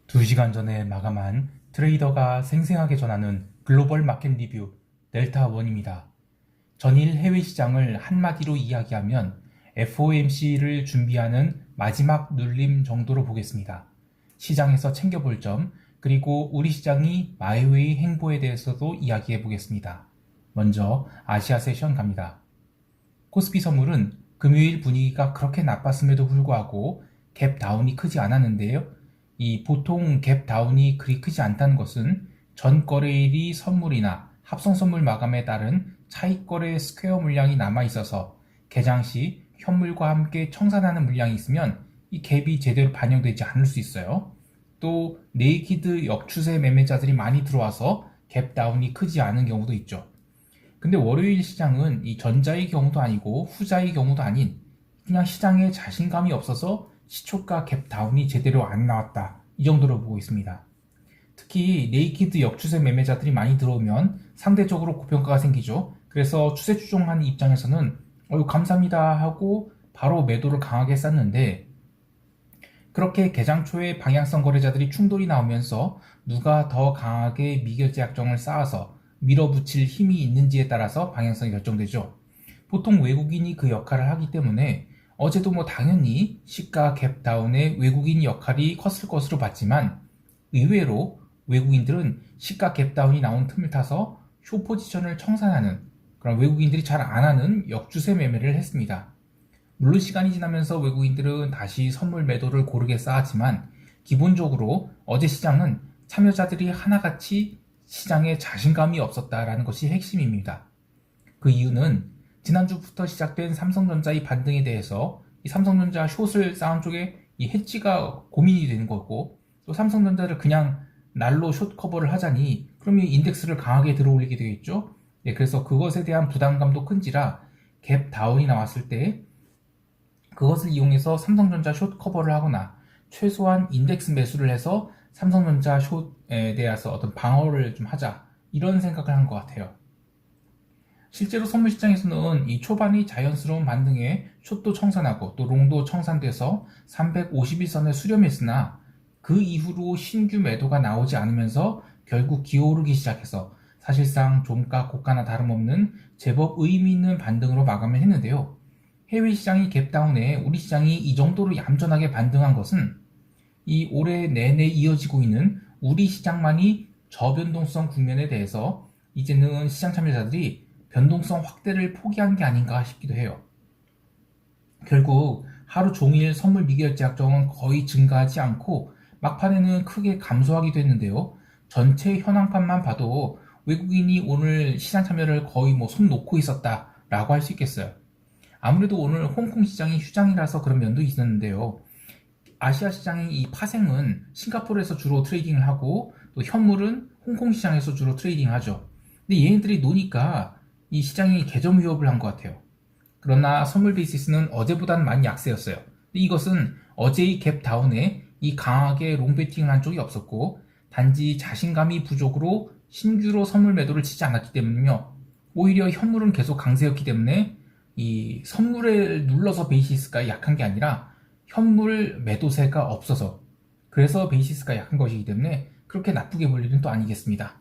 2시간 전에 마감한 트레이더가 생생하게 전하는 글로벌 마켓 리뷰 델타1입니다. 전일 해외 시장을 한마디로 이야기하면 FOMC를 준비하는 마지막 눌림 정도로 보겠습니다. 시장에서 챙겨볼 점, 그리고 우리 시장이 마이웨이 행보에 대해서도 이야기해 보겠습니다. 먼저 아시아 세션 갑니다. 코스피 선물은 금요일 분위기가 그렇게 나빴음에도 불구하고 갭 다운이 크지 않았는데요. 이 보통 갭 다운이 그리 크지 않다는 것은 전 거래일이 선물이나 합성 선물 마감에 따른 차익 거래 스퀘어 물량이 남아 있어서 개장 시 현물과 함께 청산하는 물량이 있으면 이 갭이 제대로 반영되지 않을 수 있어요. 또 네이키드 역추세 매매자들이 많이 들어와서 갭 다운이 크지 않은 경우도 있죠. 근데 월요일 시장은 이 전자의 경우도 아니고 후자의 경우도 아닌 그냥 시장에 자신감이 없어서 시초가 갭 다운이 제대로 안 나왔다, 이 정도로 보고 있습니다. 특히 네이키드 역추세 매매자들이 많이 들어오면 상대적으로 고평가가 생기죠. 그래서 추세 추종하는 입장에서는 감사합니다 하고 바로 매도를 강하게 쌌는데, 그렇게 개장 초에 방향성 거래자들이 충돌이 나오면서 누가 더 강하게 미결제 약정을 쌓아서 밀어붙일 힘이 있는지에 따라서 방향성이 결정되죠. 보통 외국인이 그 역할을 하기 때문에 어제도 당연히 시가 갭 다운의 외국인 역할이 컸을 것으로 봤지만, 의외로 외국인들은 시가 갭 다운이 나온 틈을 타서 쇼 포지션을 청산하는, 그런 외국인들이 잘 안 하는 역주세 매매를 했습니다. 물론 시간이 지나면서 외국인들은 다시 선물 매도를 고르게 쌓았지만, 기본적으로 어제 시장은 참여자들이 하나같이 시장에 자신감이 없었다라는 것이 핵심입니다. 그 이유는 지난주부터 시작된 삼성전자의 반등에 대해서 이 삼성전자 숏을 쌓은 쪽에 이 헤지가 고민이 되는 거고, 또 삼성전자를 그냥 날로 숏 커버를 하자니 그럼 이 인덱스를 강하게 들어올리게 되겠죠. 그래서 그것에 대한 부담감도 큰지라 갭 다운이 나왔을 때 그것을 이용해서 삼성전자 숏 커버를 하거나 최소한 인덱스 매수를 해서 삼성전자 숏에 대해서 어떤 방어를 좀 하자, 이런 생각을 한 것 같아요. 실제로 선물 시장에서는 이 초반의 자연스러운 반등에 숏도 청산하고 또 롱도 청산돼서 351선을 수렴했으나, 그 이후로 신규 매도가 나오지 않으면서 결국 기어오르기 시작해서 사실상 종가 고가나 다름없는 제법 의미 있는 반등으로 마감을 했는데요. 해외 시장이 갭다운에 우리 시장이 이 정도로 얌전하게 반등한 것은 이 올해 내내 이어지고 있는 우리 시장만이 저변동성 국면에 대해서 이제는 시장 참여자들이 변동성 확대를 포기한 게 아닌가 싶기도 해요. 결국 하루 종일 선물 미결제 약정은 거의 증가하지 않고 막판에는 크게 감소하기도 했는데요. 전체 현황판만 봐도 외국인이 오늘 시장 참여를 거의 손 놓고 있었다라고 할 수 있겠어요. 아무래도 오늘 홍콩 시장이 휴장이라서 그런 면도 있었는데요. 아시아 시장의 이 파생은 싱가포르에서 주로 트레이딩을 하고, 또 현물은 홍콩 시장에서 주로 트레이딩을 하죠. 근데 얘네들이 노니까 이 시장이 개점 위협을 한 것 같아요. 그러나 선물 베이시스는 어제보다는 많이 약세였어요. 근데 이것은 어제의 갭 다운에 이 강하게 롱 베팅을 한 쪽이 없었고, 단지 자신감이 부족으로 신규로 선물 매도를 치지 않았기 때문이며, 오히려 현물은 계속 강세였기 때문에 이 선물을 눌러서 베이시스가 약한 게 아니라 현물 매도세가 없어서, 그래서 베이시스가 약한 것이기 때문에 그렇게 나쁘게 볼 일은 또 아니겠습니다.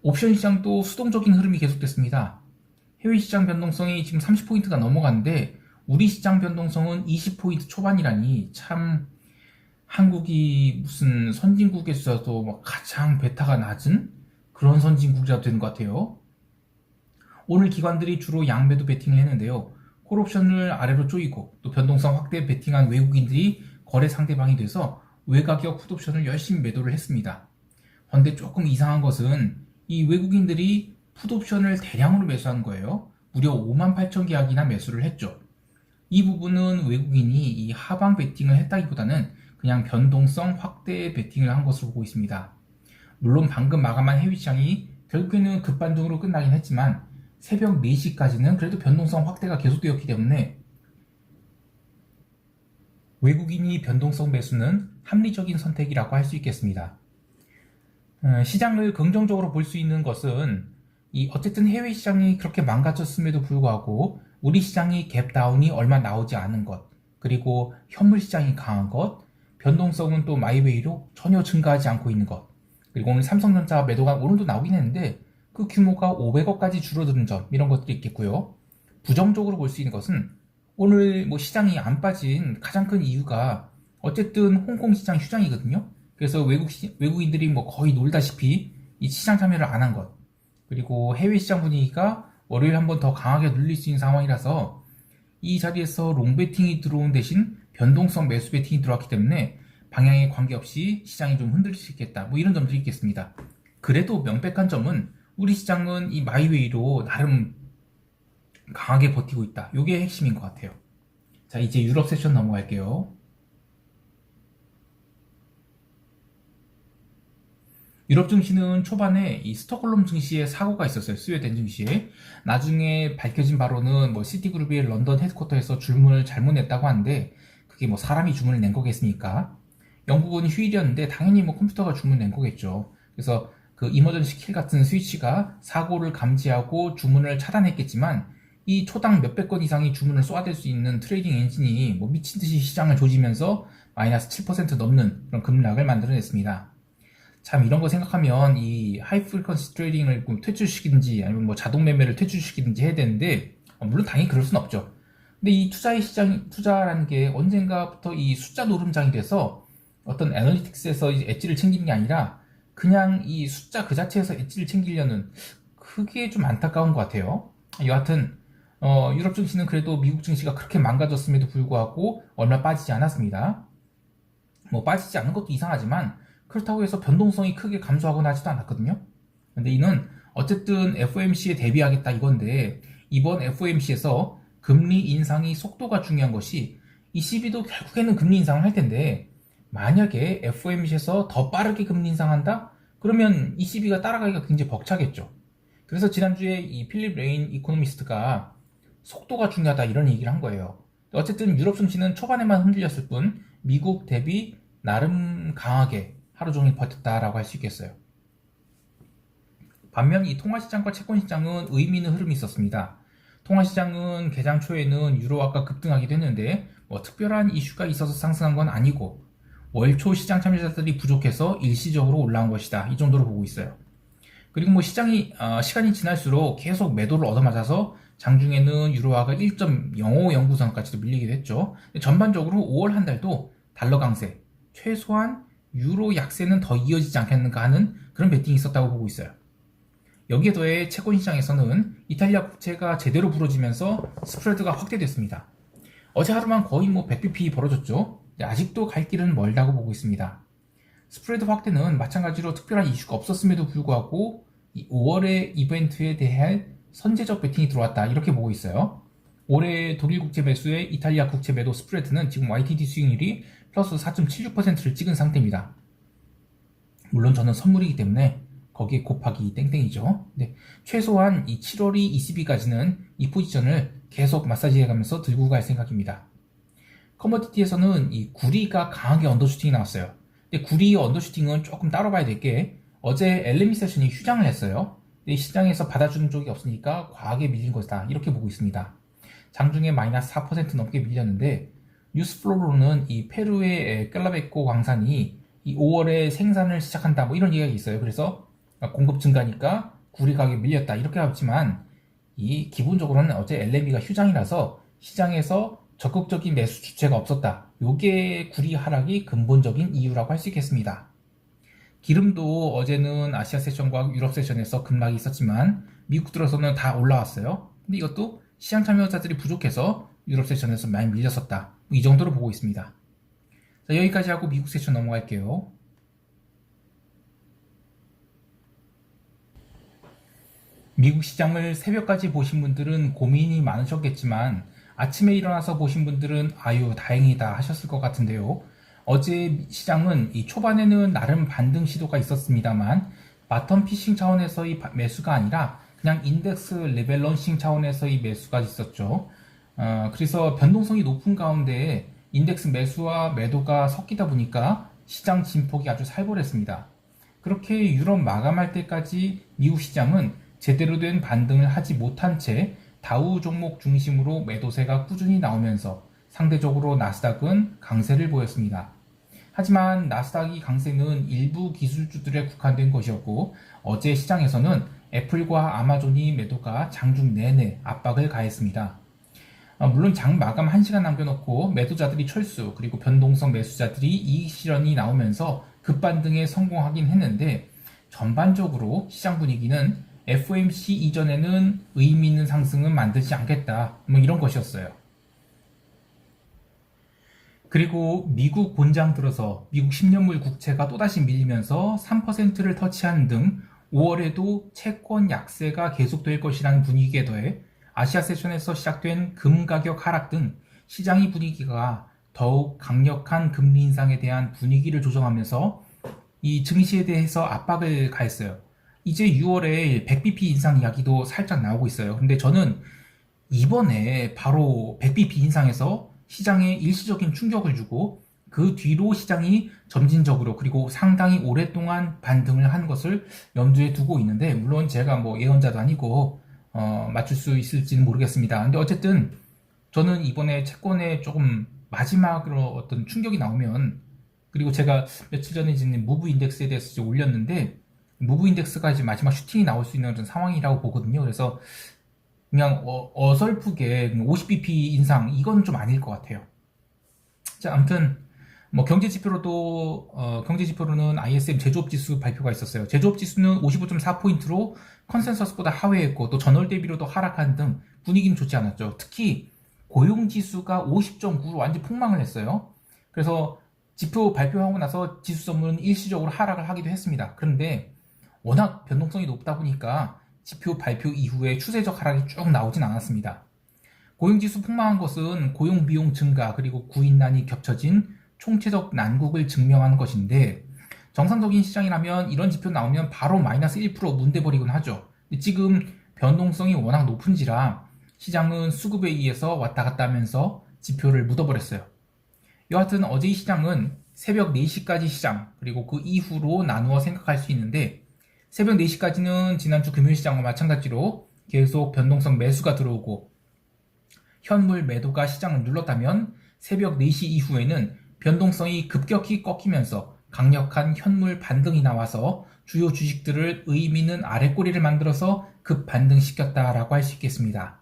옵션 시장도 수동적인 흐름이 계속됐습니다. 해외 시장 변동성이 지금 30포인트가 넘어갔는데 우리 시장 변동성은 20포인트 초반이라니, 참 한국이 무슨 선진국에서도 가장 베타가 낮은 그런 선진국이라 되는 것 같아요. 오늘 기관들이 주로 양매도 베팅을 했는데요. 콜옵션을 아래로 조이고 또 변동성 확대 베팅한 외국인들이 거래 상대방이 돼서 외가격 풋옵션을 열심히 매도를 했습니다. 그런데 조금 이상한 것은 이 외국인들이 풋옵션을 대량으로 매수한 거예요. 무려 58,000계약이나 매수를 했죠. 이 부분은 외국인이 이 하방 베팅을 했다기보다는 그냥 변동성 확대 베팅을 한 것으로 보고 있습니다. 물론 방금 마감한 해외 시장이 결국에는 급반등으로 끝나긴 했지만 새벽 4시까지는 그래도 변동성 확대가 계속되었기 때문에 외국인이 변동성 매수는 합리적인 선택이라고 할 수 있겠습니다. 시장을 긍정적으로 볼 수 있는 것은 어쨌든 해외 시장이 그렇게 망가졌음에도 불구하고 우리 시장이 갭 다운이 얼마 나오지 않은 것, 그리고 현물 시장이 강한 것, 변동성은 또 마이웨이로 전혀 증가하지 않고 있는 것. 그리고 오늘 삼성전자 매도가 오늘도 나오긴 했는데 그 규모가 500억까지 줄어드는 점, 이런 것들이 있겠고요. 부정적으로 볼 수 있는 것은 오늘 뭐 시장이 안 빠진 가장 큰 이유가 어쨌든 홍콩 시장 휴장이거든요. 그래서 외국인들이 뭐 거의 놀다시피 이 시장 참여를 안 한 것. 그리고 해외 시장 분위기가 월요일 한번 더 강하게 눌릴 수 있는 상황이라서 이 자리에서 롱베팅이 들어온 대신 변동성 매수 베팅이 들어왔기 때문에 방향에 관계없이 시장이 좀 흔들릴 수 있겠다. 뭐 이런 점들이 있겠습니다. 그래도 명백한 점은 우리 시장은 이 마이웨이로 나름 강하게 버티고 있다. 이게 핵심인 것 같아요. 자, 이제 유럽 세션 넘어갈게요. 유럽 증시는 초반에 이 스톡홀름 증시에 사고가 있었어요. 스웨덴 증시에. 나중에 밝혀진 바로는 뭐 시티그룹의 런던 헤드쿼터에서 주문을 잘못 냈다고 하는데 그게 뭐 사람이 주문을 낸 거겠습니까? 영국은 휴일이었는데 당연히 뭐 컴퓨터가 주문 낸 거겠죠. 그래서 그 이머전시 킬 같은 스위치가 사고를 감지하고 주문을 차단했겠지만 이 초당 몇백 건 이상의 주문을 쏘아댈 수 있는 트레이딩 엔진이 뭐 미친 듯이 시장을 조지면서 마이너스 7% 넘는 그런 급락을 만들어냈습니다. 참 이런 거 생각하면 이 하이 프리퀀시 트레이딩을 퇴출시키든지 아니면 뭐 자동 매매를 퇴출시키든지 해야 되는데 물론 당연히 그럴 수는 없죠. 근데 이 투자라는 게 언젠가부터 이 숫자 노름장이 돼서 어떤 애널리틱스에서 이제 엣지를 챙기는 게 아니라 그냥 이 숫자 그 자체에서 엣지를 챙기려는 그게 좀 안타까운 것 같아요. 여하튼 유럽 증시는 그래도 미국 증시가 그렇게 망가졌음에도 불구하고 얼마 빠지지 않았습니다. 뭐 빠지지 않은 것도 이상하지만 그렇다고 해서 변동성이 크게 감소하거나 하지도 않았거든요. 근데 이는 어쨌든 FOMC에 대비하겠다 이건데 이번 FOMC에서 금리 인상이 속도가 중요한 것이 ECB도 결국에는 금리 인상을 할 텐데 만약에 FOMC에서 더 빠르게 금리 인상한다? 그러면 ECB가 따라가기가 굉장히 벅차겠죠. 그래서 지난주에 이 필립 레인 이코노미스트가 속도가 중요하다 이런 얘기를 한 거예요. 어쨌든 유럽 증시는 초반에만 흔들렸을 뿐 미국 대비 나름 강하게 하루 종일 버텼다라고 할 수 있겠어요. 반면 이 통화시장과 채권시장은 의미 있는 흐름이 있었습니다. 통화시장은 개장 초에는 유로화가 급등하기도 했는데 뭐 특별한 이슈가 있어서 상승한 건 아니고 월초 시장 참여자들이 부족해서 일시적으로 올라온 것이다. 이 정도로 보고 있어요. 그리고 뭐 시간이 지날수록 계속 매도를 얻어맞아서 장중에는 유로화가 1.0509선까지도 밀리기도 했죠. 전반적으로 5월 한 달도 달러 강세, 최소한 유로 약세는 더 이어지지 않겠는가 하는 그런 베팅이 있었다고 보고 있어요. 여기에 더해 채권시장에서는 이탈리아 국채가 제대로 부러지면서 스프레드가 확대됐습니다. 어제 하루만 거의 뭐 100bp 벌어졌죠. 아직도 갈 길은 멀다고 보고 있습니다. 스프레드 확대는 마찬가지로 특별한 이슈가 없었음에도 불구하고 5월의 이벤트에 대한 선제적 베팅이 들어왔다 이렇게 보고 있어요. 올해 독일 국채 매수의 이탈리아 국채 매도 스프레드는 지금 YTD 수익률이 플러스 4.76%를 찍은 상태입니다. 물론 저는 선물이기 때문에 거기에 곱하기 땡땡이죠. 근데 최소한 이 7월이 ECB까지는 이 포지션을 계속 마사지해가면서 들고 갈 생각입니다. 커머디티에서는 이 구리가 강하게 언더슈팅이 나왔어요. 근데 구리 언더슈팅은 조금 따로 봐야 될 게 어제 LME 세션이 휴장을 했어요. 근데 시장에서 받아주는 쪽이 없으니까 과하게 밀린 것이다 이렇게 보고 있습니다. 장중에 마이너스 4% 넘게 밀렸는데 뉴스플로로는 이 페루의 깰라베코 광산이 이 5월에 생산을 시작한다 뭐 이런 얘기가 있어요. 그래서 공급 증가니까 구리 가격이 밀렸다 이렇게 하지만 이 기본적으로는 어제 LME가 휴장이라서 시장에서 적극적인 매수 주체가 없었다. 요게 구리 하락이 근본적인 이유라고 할 수 있겠습니다. 기름도 어제는 아시아 세션과 유럽 세션에서 급락이 있었지만 미국 들어서는 다 올라왔어요. 근데 이것도 시장 참여자들이 부족해서 유럽 세션에서 많이 밀렸었다. 이 정도로 보고 있습니다. 자, 여기까지 하고 미국 세션 넘어갈게요. 미국 시장을 새벽까지 보신 분들은 고민이 많으셨겠지만 아침에 일어나서 보신 분들은 아유 다행이다 하셨을 것 같은데요. 어제 시장은 이 초반에는 나름 반등 시도가 있었습니다만 바텀 피싱 차원에서의 매수가 아니라 그냥 인덱스 레벨런싱 차원에서의 매수가 있었죠. 그래서 변동성이 높은 가운데 인덱스 매수와 매도가 섞이다 보니까 시장 진폭이 아주 살벌했습니다. 그렇게 유럽 마감할 때까지 미국 시장은 제대로 된 반등을 하지 못한 채 다우 종목 중심으로 매도세가 꾸준히 나오면서 상대적으로 나스닥은 강세를 보였습니다. 하지만 나스닥이 강세는 일부 기술주들에 국한된 것이었고 어제 시장에서는 애플과 아마존이 매도가 장중 내내 압박을 가했습니다. 물론 장 마감 1시간 남겨놓고 매도자들이 철수 그리고 변동성 매수자들이 이익 실현이 나오면서 급반등에 성공하긴 했는데 전반적으로 시장 분위기는 FOMC 이전에는 의미 있는 상승은 만들지 않겠다 뭐 이런 것이었어요. 그리고 미국 본장 들어서 미국 10년물 국채가 또다시 밀리면서 3%를 터치하는 등 5월에도 채권 약세가 계속될 것이라는 분위기에 더해 아시아 세션에서 시작된 금 가격 하락 등 시장의 분위기가 더욱 강력한 금리 인상에 대한 분위기를 조정하면서 이 증시에 대해서 압박을 가했어요. 이제 6월에 100bp 인상 이야기도 살짝 나오고 있어요. 근데 저는 이번에 바로 100bp 인상에서 시장에 일시적인 충격을 주고 그 뒤로 시장이 점진적으로 그리고 상당히 오랫동안 반등을 한 것을 염두에 두고 있는데 물론 제가 뭐 예언자도 아니고 맞출 수 있을지는 모르겠습니다. 근데 어쨌든 저는 이번에 채권에 조금 마지막으로 어떤 충격이 나오면 그리고 제가 며칠 전에 이제 무브 인덱스에 대해서 이제 올렸는데 무브 인덱스가 이제 마지막 슈팅이 나올 수 있는 그런 상황이라고 보거든요. 그래서 그냥 어설프게 50bp 인상 이건 좀 아닐 것 같아요. 자, 아무튼 뭐 경제 지표로도 경제 지표로는 ISM 제조업 지수 발표가 있었어요. 제조업 지수는 55.4포인트로 컨센서스보다 하회했고 또 전월 대비로도 하락한 등 분위기는 좋지 않았죠. 특히 고용 지수가 50.9로 완전 폭망을 했어요. 그래서 지표 발표하고 나서 지수 선물은 일시적으로 하락을 하기도 했습니다. 그런데 워낙 변동성이 높다 보니까 지표 발표 이후에 추세적 하락이 쭉 나오진 않았습니다. 고용지수 폭망한 것은 고용 비용 증가 그리고 구인난이 겹쳐진 총체적 난국을 증명하는 것인데 정상적인 시장이라면 이런 지표 나오면 바로 마이너스 1% 문대버리곤 하죠. 지금 변동성이 워낙 높은지라 시장은 수급에 의해서 왔다 갔다 하면서 지표를 묻어버렸어요. 여하튼 어제의 시장은 새벽 4시까지 시장 그리고 그 이후로 나누어 생각할 수 있는데 새벽 4시까지는 지난주 금요일시장과 마찬가지로 계속 변동성 매수가 들어오고 현물 매도가 시장을 눌렀다면 새벽 4시 이후에는 변동성이 급격히 꺾이면서 강력한 현물 반등이 나와서 주요 주식들을 의미 있는 아랫꼬리를 만들어서 급반등시켰다라고 할 수 있겠습니다.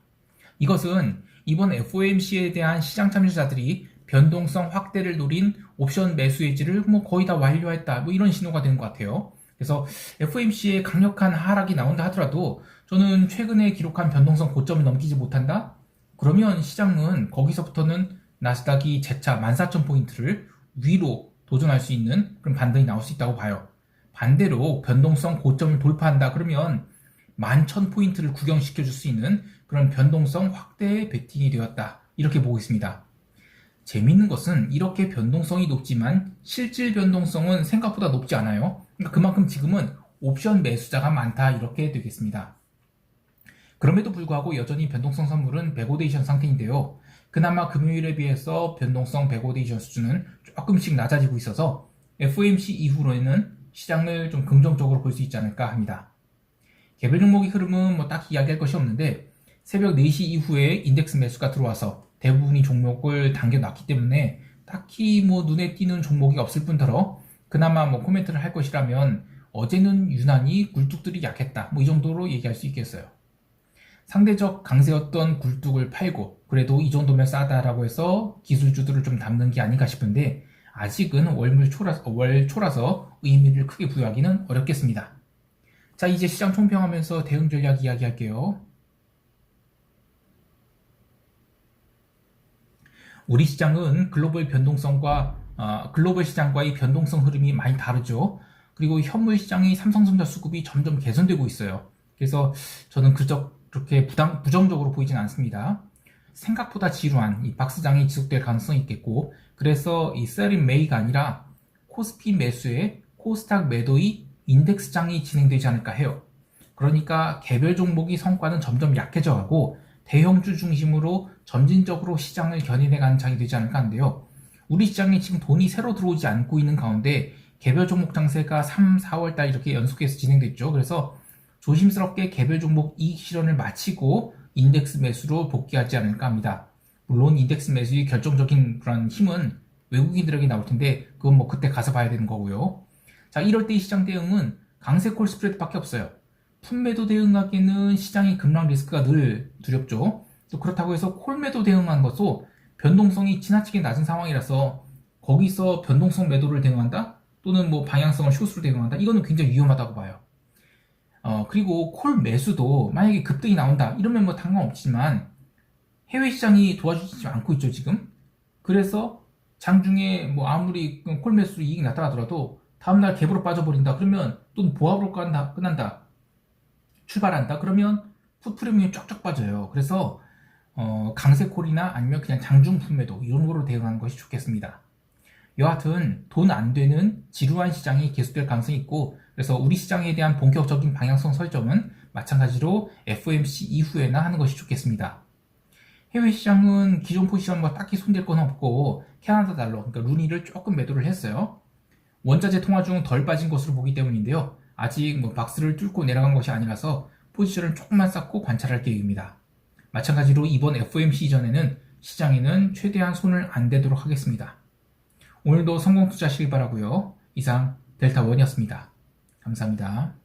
이것은 이번 FOMC에 대한 시장 참여자들이 변동성 확대를 노린 옵션 매수 해지를 뭐 거의 다 완료했다 뭐 이런 신호가 되는 것 같아요. 그래서 FOMC에 강력한 하락이 나온다 하더라도 저는 최근에 기록한 변동성 고점을 넘기지 못한다? 그러면 시장은 거기서부터는 나스닥이 재차 14,000포인트를 위로 도전할 수 있는 그런 반등이 나올 수 있다고 봐요. 반대로 변동성 고점을 돌파한다 그러면 11,000포인트를 구경시켜 줄 수 있는 그런 변동성 확대의 베팅이 되었다. 이렇게 보고 있습니다. 재미있는 것은 이렇게 변동성이 높지만 실질 변동성은 생각보다 높지 않아요. 그러니까 그만큼 지금은 옵션 매수자가 많다 이렇게 되겠습니다. 그럼에도 불구하고 여전히 변동성 선물은 백오데이션 상태인데요. 그나마 금요일에 비해서 변동성 백오데이션 수준은 조금씩 낮아지고 있어서 FOMC 이후로는 시장을 좀 긍정적으로 볼 수 있지 않을까 합니다. 개별 종목의 흐름은 뭐 딱히 이야기할 것이 없는데 새벽 4시 이후에 인덱스 매수가 들어와서 대부분이 종목을 당겨놨기 때문에 딱히 뭐 눈에 띄는 종목이 없을 뿐더러 그나마 뭐 코멘트를 할 것이라면 어제는 유난히 굴뚝들이 약했다 뭐 이 정도로 얘기할 수 있겠어요. 상대적 강세였던 굴뚝을 팔고 그래도 이 정도면 싸다라고 해서 기술주들을 좀 담는 게 아닌가 싶은데 아직은 월 초라서 의미를 크게 부여하기는 어렵겠습니다. 자, 이제 시장 총평하면서 대응 전략 이야기할게요. 우리 시장은 글로벌 시장과의 변동성 흐름이 많이 다르죠. 그리고 현물 시장의 삼성전자 수급이 점점 개선되고 있어요. 그래서 저는 그렇게 부정적으로 보이진 않습니다. 생각보다 지루한 이 박스장이 지속될 가능성이 있겠고 그래서 이 셀인 메이가 아니라 코스피 매수에 코스닥 매도의 인덱스장이 진행되지 않을까 해요. 그러니까 개별 종목의 성과는 점점 약해져가고 대형주 중심으로 점진적으로 시장을 견인해가는 장이 되지 않을까 하는데요. 우리 시장에 지금 돈이 새로 들어오지 않고 있는 가운데 개별 종목 장세가 3, 4월달 이렇게 연속해서 진행됐죠. 그래서 조심스럽게 개별 종목 이익 실현을 마치고 인덱스 매수로 복귀하지 않을까 합니다. 물론 인덱스 매수의 결정적인 그런 힘은 외국인들에게 나올 텐데 그건 뭐 그때 가서 봐야 되는 거고요. 자, 이럴 때 시장 대응은 강세 콜 스프레드밖에 없어요. 풋매도 대응하기에는 시장의 급락 리스크가 늘 두렵죠. 또 그렇다고 해서 콜매도 대응한 것도 변동성이 지나치게 낮은 상황이라서 거기서 변동성 매도를 대응한다? 또는 뭐 방향성을 숏으로 대응한다? 이거는 굉장히 위험하다고 봐요. 그리고 콜 매수도 만약에 급등이 나온다 이러면 뭐 상관없지만 해외 시장이 도와주지 않고 있죠 지금. 그래서 장중에 뭐 아무리 콜 매수로 이익이 났다 하더라도 다음날 갭으로 빠져버린다 그러면 또는 보합으로 끝난다 출발한다 그러면 풋 프리미엄이 쫙쫙 빠져요. 그래서 강세 콜이나 아니면 그냥 장중 풋매도 이런 거로 대응하는 것이 좋겠습니다. 여하튼 돈 안 되는 지루한 시장이 계속될 가능성이 있고, 그래서 우리 시장에 대한 본격적인 방향성 설정은 마찬가지로 FOMC 이후에나 하는 것이 좋겠습니다. 해외 시장은 기존 포지션과 딱히 손댈 건 없고 캐나다 달러, 그러니까 루니를 조금 매도를 했어요. 원자재 통화 중 덜 빠진 것으로 보기 때문인데요. 아직 뭐 박스를 뚫고 내려간 것이 아니라서 포지션을 조금만 쌓고 관찰할 계획입니다. 마찬가지로 이번 FOMC 이전에는 시장에는 최대한 손을 안 대도록 하겠습니다. 오늘도 성공 투자하시길 바라고요. 이상 델타원이었습니다. 감사합니다.